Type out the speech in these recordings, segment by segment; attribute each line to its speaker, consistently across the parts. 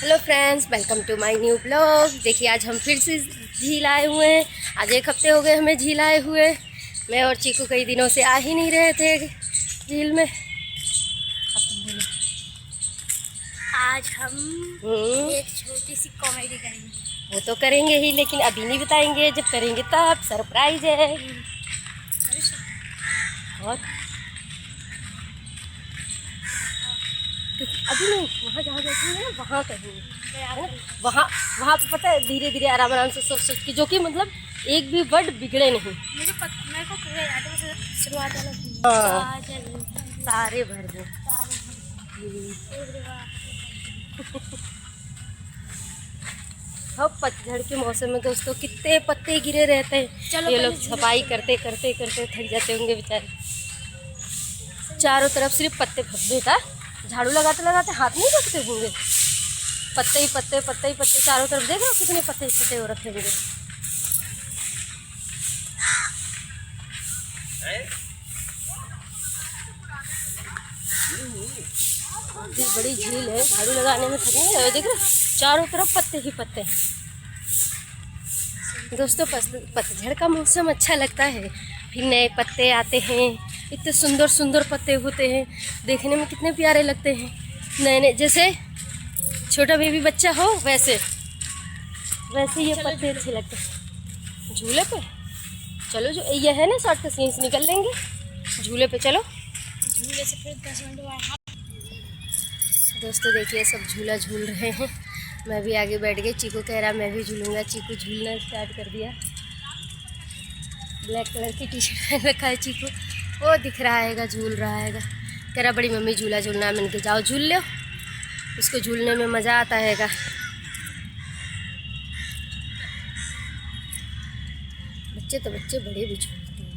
Speaker 1: Hello friends, welcome to my new blog. देखिए आज हम फिर से झील आए हुए हैं। आज 1 हफ्ते हो गए हमें झील आए हुए। मैं और चीकू कई दिनों से आ ही नहीं रहे थे झील में।
Speaker 2: आज हम एक छोटी सी कॉमेडी करेंगे।
Speaker 1: वो तो करेंगे ही, लेकिन अभी नहीं बताएंगे, जब करेंगे तब सरप्राइज है। और तो अभी नहीं, वहाँ जहाँ बैठेंगे ना वहाँ करेंगे। वहाँ वहाँ पे पता है, धीरे धीरे आराम आराम से सोच सोच के, जो कि मतलब एक भी वर्ड बिगड़े नहीं।
Speaker 2: मेरे को पूरा याद है, शुरुआत वाला
Speaker 1: सारे भर दो। अब पतझड़ के मौसम में दोस्तों कितने पत्ते गिरे रहते हैं। ये लोग सफाई करते करते करते थक जाते होंगे बेचारे। चारों तरफ सिर्फ पत्ते बेटा, झाड़ू लगाते लगाते हाथ नहीं रखते होंगे। पत्ते ही पत्ते, पत्ते ही पत्ते, चारों तरफ देख लो कितने पत्ते इकट्ठे हो रखे होंगे। बड़ी झील है, झाड़ू लगाने में थक नहीं रहे। देख लो चारों तरफ पत्ते ही पत्ते। दोस्तों पतझड़ का मौसम अच्छा लगता है, फिर नए पत्ते आते हैं। इतने सुंदर सुंदर पत्ते होते हैं, देखने में कितने प्यारे लगते हैं। नए नए, जैसे छोटा बेबी बच्चा हो वैसे वैसे ये पत्ते अच्छे लगते हैं। झूले पे चलो, जो ये है ना शॉर्ट सीन्स निकल लेंगे। झूले पे चलो।
Speaker 2: झूले से फिर 10 मिनट बाद
Speaker 1: दोस्तों देखिए सब झूला झूल रहे हैं। मैं भी आगे बैठ गई। चीकू कह रहा मैं भी झूलूंगा। चीकू झूलना स्टार्ट कर दिया। ब्लैक कलर की टी शर्ट पहन रखा है चीकू, वो दिख रहा हैगा, झूल रहा हैगा। कह रहा बड़ी मम्मी झूला झूलना है। मैंने कहा जाओ झूल लो, उसको झूलने में मज़ा आता हैगा। बच्चे तो बच्चे, बड़े भी झूलते हैं।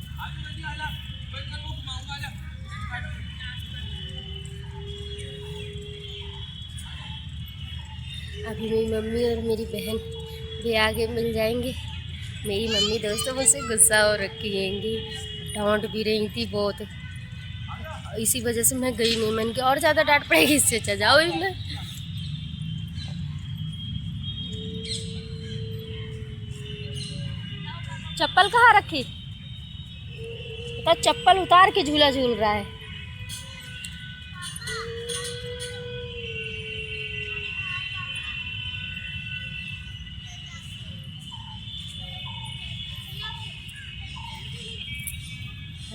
Speaker 1: अभी मेरी मम्मी और मेरी बहन भी आगे मिल जाएंगे। मेरी मम्मी दोस्तों मुझसे गुस्सा हो रखी हैंगी, डांट भी रही थी बहुत। इसी वजह से मैं गई नहीं। मैंने कहा और ज़्यादा डांट पड़ेगी, इससे अच्छा जाओ इसमें। चप्पल कहाँ रखी? पता चप्पल उतार के झूला झूल रहा है।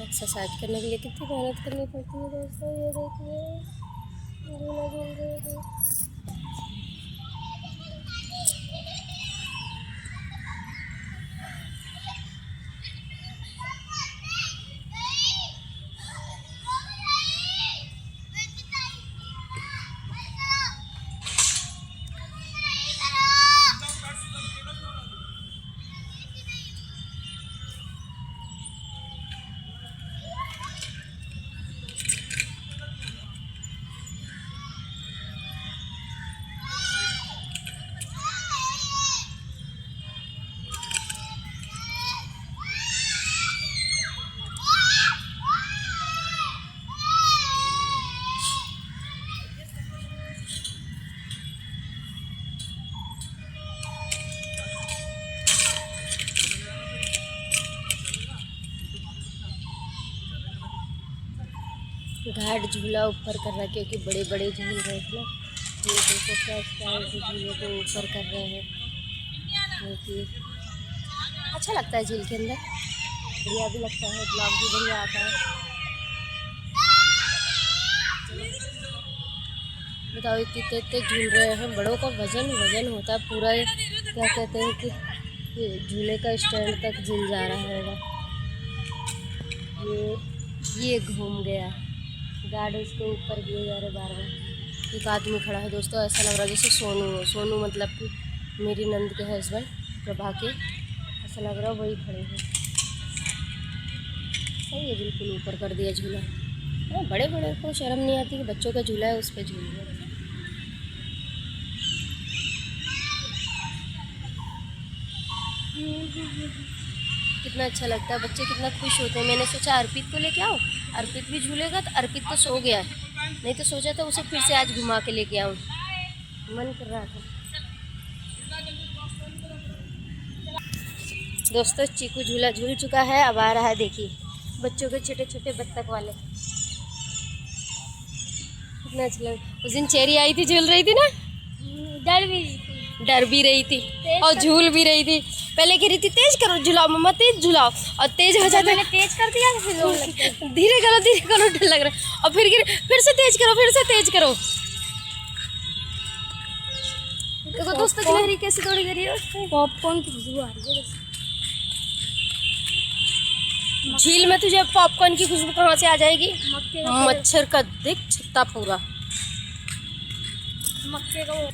Speaker 1: एक्सरसाइज करने के लिए कितनी मेहनत करनी पड़ती है दोस्तों। ये देखिए झूला झूल रहे हैं। घाट झूला ऊपर कर रहा है, क्योंकि बड़े बड़े झूल रहे थे। ये देखो क्या स्टाइल से झूले को ऊपर कर रहे हैं। क्योंकि अच्छा लगता है झील के अंदर, बढ़िया भी लगता है, ब्लॉग भी बढ़िया आता है। बताओ इतने इतने झूल रहे हैं। बड़ों का वजन वजन होता है पूरा। क्या कहते हैं कि झूले का स्टैंड तक झूल जा रहा है। ये घूम गया, गार्ड उसके ऊपर किए जा रहे बार बार। एक आदमी खड़ा है दोस्तों, ऐसा लग रहा है जैसे सोनू हो। सोनू मतलब कि मेरी नंद के हस्बैंड प्रभा के, ऐसा लग रहा है वही खड़े हैं। सही है, बिल्कुल ऊपर कर दिया झूला। हाँ, बड़े बड़े को शर्म नहीं आती कि बच्चों का झूला है उस पर झूल रहे। कितना अच्छा लगता है, बच्चे कितना खुश होते हैं। मैंने सोचा अर्पित को लेके आओ, अर्पित भी झूलेगा। तो अर्पित तो सो गया है, नहीं तो सोचा था उसे फिर से आज घुमा के लेके आऊँ। मन कर रहा था। दोस्तों चीकू झूला झूल चुका है, अब आ रहा है देखिए बच्चों के छोटे छोटे बत्तख वाले। कितना अच्छा लग। उस दिन चेरी आई थी, झूल रही थी ना, डर भी रही थी और झूल भी रही थी। पहले कह रही थी तेज करो झुलाओ मम्मा, तेज झुलाओ, और तेज हो जाता है।
Speaker 2: तेज कर दिया तो फिर रोने लगता है।
Speaker 1: धीरे करो डर लग रहा है, और फिर से तेज करो, फिर से तेज करो। देखो दोस्तों की लहरी कैसे दौड़ी कर रही है।
Speaker 2: पॉपकॉर्न की खुशबू आ रही है।
Speaker 1: झील में तुझे पॉपकॉर्न की खुशबू कहाँ से आ जाएगी? मच्छर का दिख छत्ता पूरा।
Speaker 2: मक्के का वो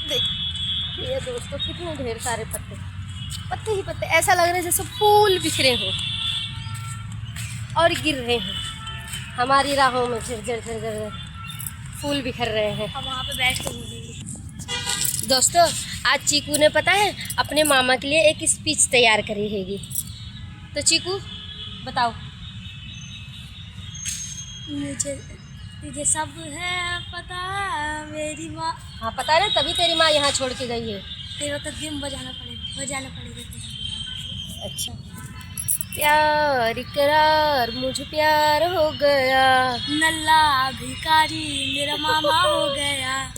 Speaker 1: देखिए दोस्तों कितने ढेर सारे पत्ते, पत्ते ही पत्ते, ऐसा लग रहा है जैसे फूल बिखरे हों और गिर रहे हैं हमारी राहों में। झर फूल बिखर रहे हैं।
Speaker 2: अब वहाँ पे बैठ कर घूमेंगे।
Speaker 1: दोस्तों आज चीकू ने पता है अपने मामा के लिए एक स्पीच तैयार करी हैगी। तो चीकू बताओ।
Speaker 2: मुझे सब है पता, मेरी माँ।
Speaker 1: हाँ पता है, तभी तेरी माँ यहाँ छोड़ के गई है।
Speaker 2: तेरा तो दिन बजाना पड़ेगा।
Speaker 1: अच्छा। प्यार इकरार मुझे प्यार हो गया,
Speaker 2: नल्ला भिखारी मेरा मामा हो गया।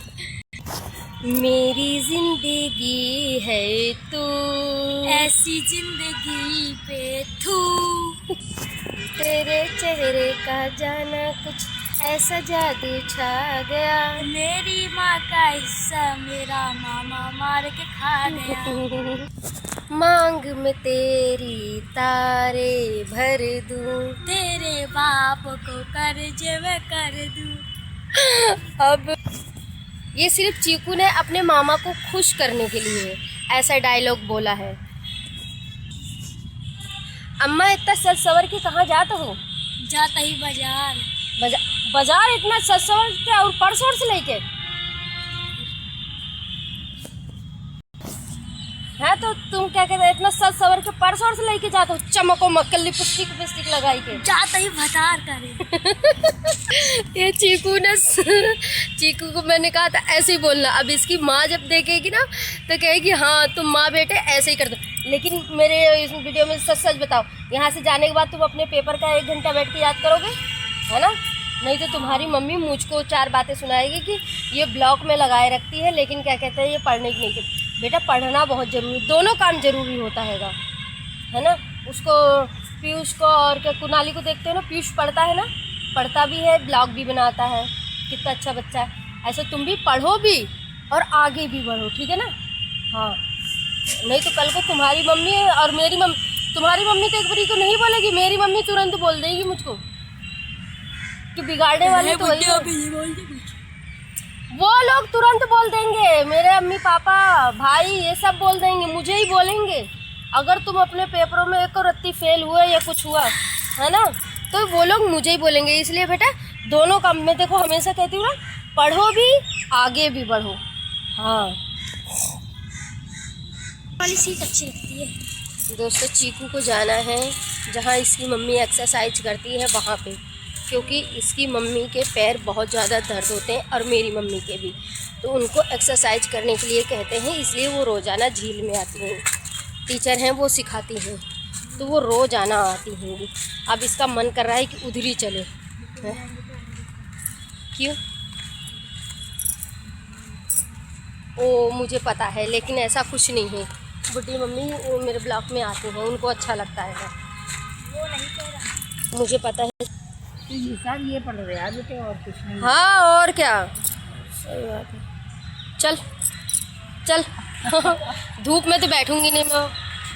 Speaker 1: मेरी जिंदगी है तू,
Speaker 2: ऐसी जिंदगी पे थू।
Speaker 1: तेरे चेहरे का जाना कुछ ऐसा जादू छा गया।
Speaker 2: मेरी माँ का हिस्सा मेरा मामा मार के खा गया।
Speaker 1: मांग में तेरी तारे भर दूं,
Speaker 2: तेरे बाप को कर्ज में कर दूं।
Speaker 1: अब ये सिर्फ चीकू ने अपने मामा को खुश करने के लिए ऐसा डायलॉग बोला है। अम्मा इतना सज सवर के कहाँ जाते हो?
Speaker 2: जाता ही बाजार।
Speaker 1: बाजार इतना सज सवर के और पर्स वर्स लेके है? तो तुम क्या कहते इतना सज सवर के पर्स वर्स लेके जाते हो, चमको मक्कल लिपस्टिक लगाई के?
Speaker 2: जाता ही भतार करे।
Speaker 1: ये चीकू को मैंने कहा था ऐसे ही बोलना। अब इसकी माँ जब देखेगी ना तो कहेगी हाँ तुम माँ बेटे ऐसे ही कर दो। लेकिन मेरे इस वीडियो में सच सच बताओ, यहाँ से जाने के बाद तुम अपने पेपर का 1 घंटा बैठ के याद करोगे, है ना? नहीं तो तुम्हारी मम्मी मुझको 4 बातें सुनाएगी कि ये ब्लॉक में लगाए रखती है, लेकिन क्या कहते हैं ये पढ़ने की नहीं कहती। बेटा पढ़ना बहुत ज़रूरी, दोनों काम जरूरी होता है ना? उसको पीयूष को और क्या कुनाली को देखते हो ना, पीयूष पढ़ता है ना, पढ़ता भी है, ब्लॉग भी बनाता है, कितना अच्छा बच्चा है। ऐसे तुम भी पढ़ो भी और आगे भी बढ़ो, ठीक है ना? हाँ, नहीं तो कल को तुम्हारी मम्मी और मेरी मम्मी, तुम्हारी मम्मी तो एक बारी को नहीं बोलेगी, मेरी मम्मी तुरंत बोल देगी मुझको कि बिगाड़ने वाले तो वही है। वो लोग तुरंत बोल देंगे, मेरे अम्मी पापा भाई ये सब बोल देंगे, मुझे ही बोलेंगे। अगर तुम अपने पेपरों में एक रत्ती फेल हुआ या कुछ हुआ है ना, तो वो लोग मुझे ही बोलेंगे। इसलिए बेटा दोनों काम में देखो, हमेशा कहती हूँ ना, पढ़ो भी आगे भी बढ़ो। हाँ
Speaker 2: वाली सीट अच्छी लगती है।
Speaker 1: दोस्तों चीकू को जाना है जहाँ इसकी मम्मी एक्सरसाइज करती है वहाँ पे, क्योंकि इसकी मम्मी के पैर बहुत ज़्यादा दर्द होते हैं और मेरी मम्मी के भी, तो उनको एक्सरसाइज करने के लिए कहते हैं, इसलिए वो रोज़ाना झील में आती हैं। टीचर हैं वो सिखाती हैं, तो वो रोज़ाना आती हैं। अब इसका मन कर रहा है कि उधर ही चले। क्यों? ओ मुझे पता है, लेकिन ऐसा कुछ नहीं है। बुढ़ी मम्मी वो मेरे ब्लॉक में आती हैं, उनको अच्छा लगता है।
Speaker 2: वो नहीं कह रहा,
Speaker 1: मुझे पता है।
Speaker 2: ये पढ़ रहे हैं बेटे और कुछ नहीं।
Speaker 1: हाँ और क्या, सही बात है। चल चल धूप में तो बैठूंगी नहीं मैं,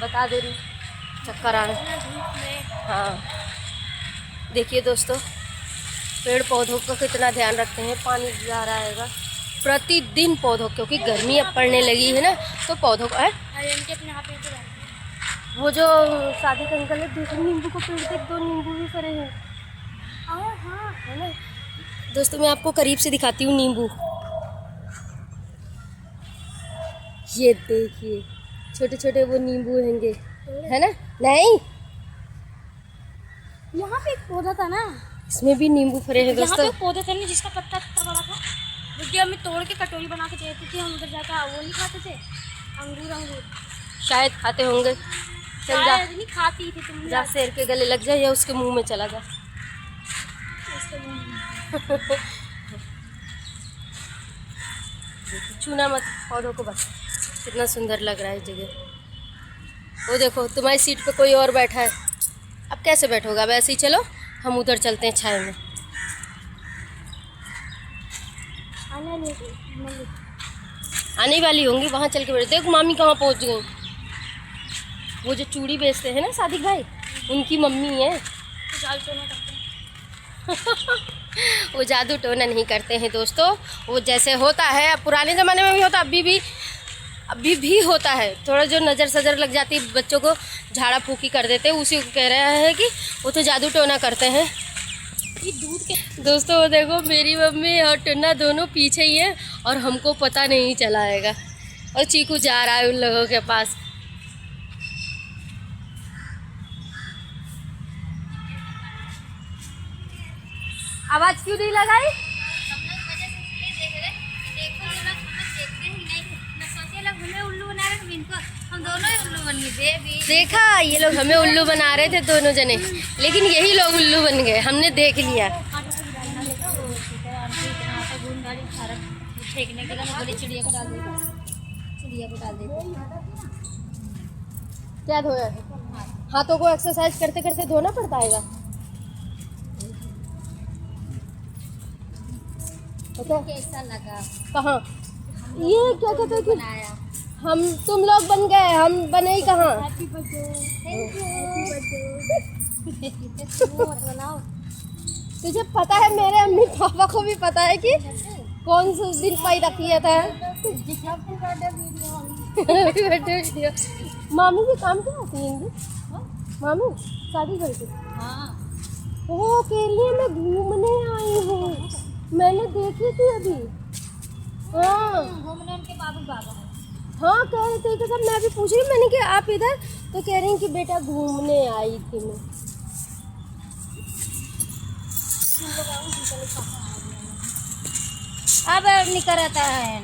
Speaker 1: बता दे रही, चक्कर आ रहा है। हाँ देखिए दोस्तों पेड़ पौधों का कितना ध्यान रखते हैं, पानी जा रहा है प्रतिदिन पौधों, क्योंकि गर्मी अब पड़ने लगी है ना, तो पौधों का है।
Speaker 2: अपने हाथ में तो
Speaker 1: वो जो शादी का अंकल है, दूसरे नींबू को पेड़ तक 2 नींबू भी करे हैं।
Speaker 2: हाँ
Speaker 1: है ना दोस्तों, मैं आपको करीब से दिखाती हूँ नींबू। ये देखिए छोटे छोटे वो नींबू होंगे, है ना? नहीं
Speaker 2: यहाँ पे एक पौधा था ना,
Speaker 1: इसमें भी नींबू फरे हैं
Speaker 2: यहाँ पे
Speaker 1: दोस्तों।
Speaker 2: एक पौधा था ना जिसका पत्ता इतना बड़ा था। क्योंकि हमें तोड़ के कटोरी बना के देती थी, हम उधर जाकर वो नहीं खाते थे, अंगूर।
Speaker 1: शायद खाते होंगे। चल जा,
Speaker 2: नहीं खाती थी तुम।
Speaker 1: जा शेर के गले लग जा या उसके मुंह में चला जा। छूना मत पौधों को बस। कितना सुंदर लग रहा है जगह। वो देखो तुम्हारी सीट पे कोई और बैठा है। अब कैसे बैठोगा? अब ऐसे ही चलो, हम उधर चलते हैं छाया में। आने वाली होंगी, वहाँ चल के बैठ। देखो मामी कहाँ पहुँच गई। वो जो चूड़ी बेचते हैं ना सादिक भाई, उनकी मम्मी है। वो जादू टोना नहीं करते हैं दोस्तों। वो जैसे होता है पुराने ज़माने में भी होता, अभी भी होता है। थोड़ा जो नज़र सजर लग जाती है बच्चों को, झाड़ा फूकी कर देते हैं, उसी को कह रहा है कि वो तो जादू टोना करते हैं। ये दूध के दोस्तों, वो देखो मेरी मम्मी और टोना दोनों पीछे ही है और हमको पता नहीं चला आएगा। और चीकू जा रहा है उन लोगों के पास। आवाज क्यों नहीं लगाई?
Speaker 2: हम दोनों ही उल्लू बन गए।
Speaker 1: देखा, ये लोग हमें उल्लू बना रहे थे दोनों जने, लेकिन यही लोग उल्लू बन गए। हमने देख लिया।
Speaker 2: फेंकने के लिए मैं बोली चिड़िया को डाल देते।
Speaker 1: क्या धोया है? हाथों को एक्सरसाइज करते करते धोना पड़ता है।
Speaker 2: कैसा लगा?
Speaker 1: कहाँ? ये क्या कहते हैं कि हम तुम लोग बन गए, हम बने ही कहाँ। तुझे पता है, मेरे अम्मी पापा को भी पता है कि कौन सा दिन पैदा किया था। मामी के काम क्या आती है? मामी शादी करके। वो केरली में घूमने आई हूँ, मैंने देखी थी अभी। हाँ
Speaker 2: घूमने उनके बाबा है।
Speaker 1: हाँ कह रहे थे कि सर, मैं अभी पूछ रही हूँ, मैंने कि आप इधर, तो कह रही हैं कि बेटा घूमने आई थी मैं।
Speaker 2: अब निकल रहता है।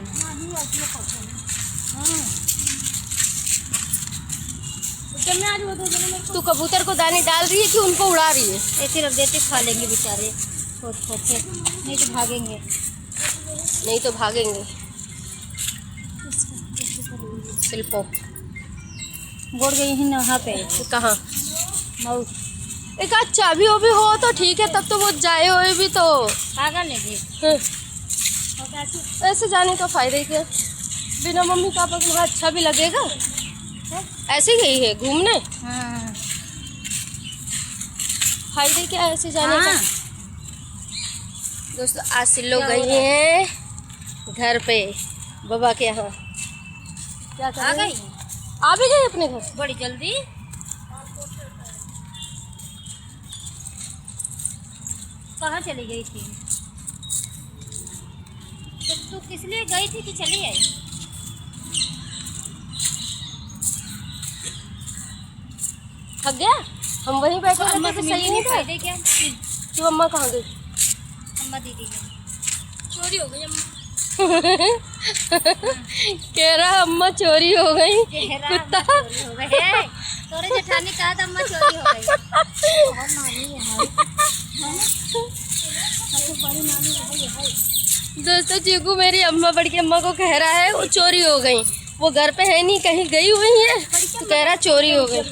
Speaker 1: तू कबूतर को दाने डाल रही है कि उनको उड़ा रही है?
Speaker 2: ऐसे रख देते, खा लेंगे बेचारे छोटे, नहीं तो भागेंगे।
Speaker 1: नहीं तो भागेंगे। शिल्पो
Speaker 2: बोल गई है ना वहाँ पे।
Speaker 1: कहाँ?
Speaker 2: मऊ।
Speaker 1: एक आध चाबी भी हो तो ठीक है, तब तो वो जाए हुए भी तो
Speaker 2: पागल है।
Speaker 1: ऐसे जाने का फायदा ही क्या? बिना मम्मी पापा के वहाँ अच्छा भी लगेगा। ऐसे गई है घूमने।
Speaker 2: हाँ।
Speaker 1: फायदे क्या है ऐसे जाने का?
Speaker 2: हाँ।
Speaker 1: दोस्तों आज से लोग गई हैं घर पे बाबा के यहाँ। क्या कर रही हैं? आ भी गई अपने घर
Speaker 2: बड़ी जल्दी। कहाँ चली गई थी? तो तू किस लिए गई थी कि चली आई?
Speaker 1: थक गया? हम वहीं बैठे
Speaker 2: तो अम्मा
Speaker 1: रहते
Speaker 2: से
Speaker 1: तो सही नहीं था।
Speaker 2: फायदे क्या?
Speaker 1: तो अम्मा कहाँ गई?
Speaker 2: अम्मा दीदी चोरी हो गई। अम्मा
Speaker 1: कह रहा अम्मा चोरी हो गई। कुत्ता
Speaker 2: चोरी हो गई है। तोरे जेठानी कहा था अम्मा चोरी हो गई। बहुत नानी है सबसे बड़ी नानी है।
Speaker 1: दोस्तों चीकू मेरी अम्मा बड़ी अम्मा को कह रहा है वो चोरी हो गई। वो घर पे है नहीं, कहीं गई हुई है, तो कह रहा चोरी हो गई।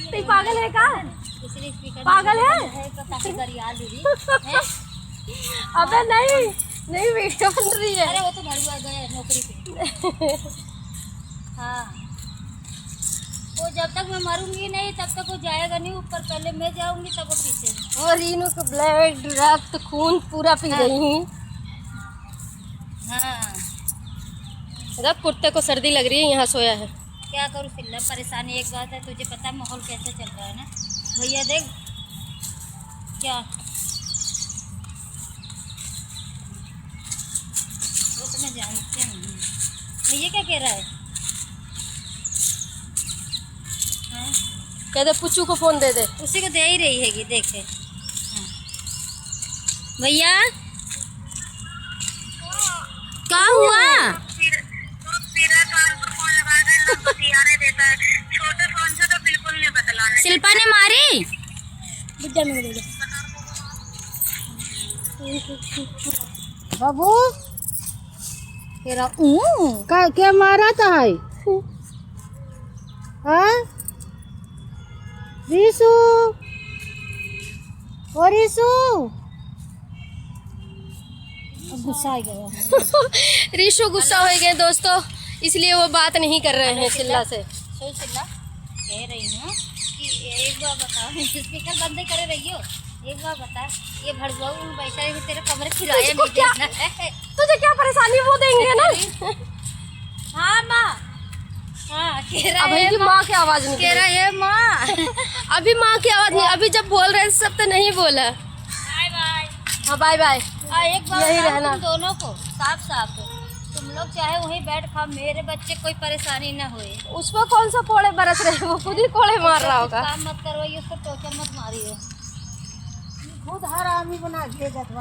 Speaker 1: तो पागल है का? पागल है? अबे नहीं नहीं, वीडियो बन रही है।
Speaker 2: अरे वो तो भरुआ गए नौकरी पे। हाँ, वो जब तक मैं मरूंगी नहीं तब तक वो जाएगा नहीं ऊपर, पहले मैं जाऊंगी तब वो पीछे।
Speaker 1: वो रीनू को ब्लड रक्त खून पूरा पी गई।
Speaker 2: हाँ,
Speaker 1: रक्त कुत्ते को सर्दी लग रही है, यहाँ सोया है।
Speaker 2: क्या करूँ फिल्म परेशानी। एक बात है, तुझे पता है माहौल कैसे चल रहा है ना भैया। देख क्या वो तो मैं जानती हूँ। भैया क्या कह रहा है?
Speaker 1: कहते पुच्चू को फोन दे दे।
Speaker 2: उसी को दे ही रही हैगी, देखे भैया क्या हुआ? शिल्पा ने मारी बाबू तेरा
Speaker 1: क्या मारा था है? हाँ रीशु, ओ रीशु
Speaker 2: गुस्सा आ गया।
Speaker 1: रीशु गुस्सा हो गए दोस्तों, इसलिए वो बात नहीं कर रहे हैं चिल्ला से।
Speaker 2: सुन चिल्ला, कह रही हूँ कि एक बार बताओ, स्पीकर बंद करे रही हो, एक बार बता, ये भड़वाऊ बैठा है तेरे कमरे किराया नहीं देना है।
Speaker 1: तुझे क्या परेशानी, वो देंगे ना।
Speaker 2: हाँ माँ, हाँ कह रहा
Speaker 1: अभी
Speaker 2: है
Speaker 1: की माँ की आवाज नहीं
Speaker 2: कह रहा है माँ।
Speaker 1: अभी माँ की आवाज नहीं, अभी जब बोल रहे हैं सब तो नहीं बोला।
Speaker 2: Bye bye.
Speaker 1: हाँ बाय बाय।
Speaker 2: एक बार
Speaker 1: यही
Speaker 2: बताओ
Speaker 1: रहना।
Speaker 2: तुम दोनों को साफ साफ, तुम लोग चाहे वहीं बैठ खाओ, मेरे बच्चे कोई परेशानी ना होए।
Speaker 1: उसको कौन सा कोड़े बरस रहे हैं, वो खुद ही कोड़े मार रहा होगा।
Speaker 2: काम मत करवाइए, उसको टोचर मत मारिए, खुद हर आदमी बना दे जाते।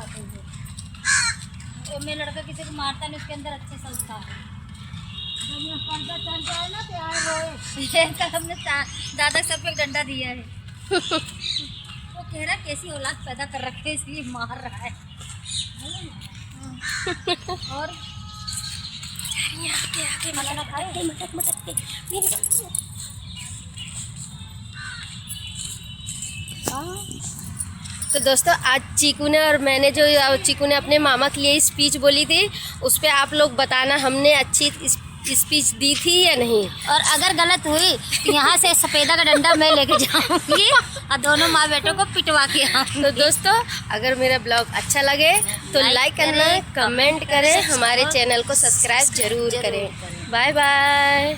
Speaker 2: मेरा लड़का किसी को मारता नहीं, उसके अंदर अच्छे संस्कार है। कल हमने दादा सर पे एक डंडा दिया है। वो कह रहा कैसी औलाद पैदा कर रखे इसलिए मार रहा है। और खाना खाए मटक
Speaker 1: तो दोस्तों आज चीकू ने और मैंने जो चीकू ने अपने मामा के लिए स्पीच बोली थी, उस पर आप लोग बताना हमने अच्छी स्पीच दी थी या नहीं।
Speaker 2: और अगर गलत हुई तो यहाँ से सफेदा का डंडा मैं लेके जाऊंगी और दोनों माँ बेटों को पिटवा के आऊंगी।
Speaker 1: तो दोस्तों अगर मेरा ब्लॉग अच्छा लगे तो लाइक करना, कमेंट करें, हमारे चैनल को सब्सक्राइब जरूर करें। Bye bye.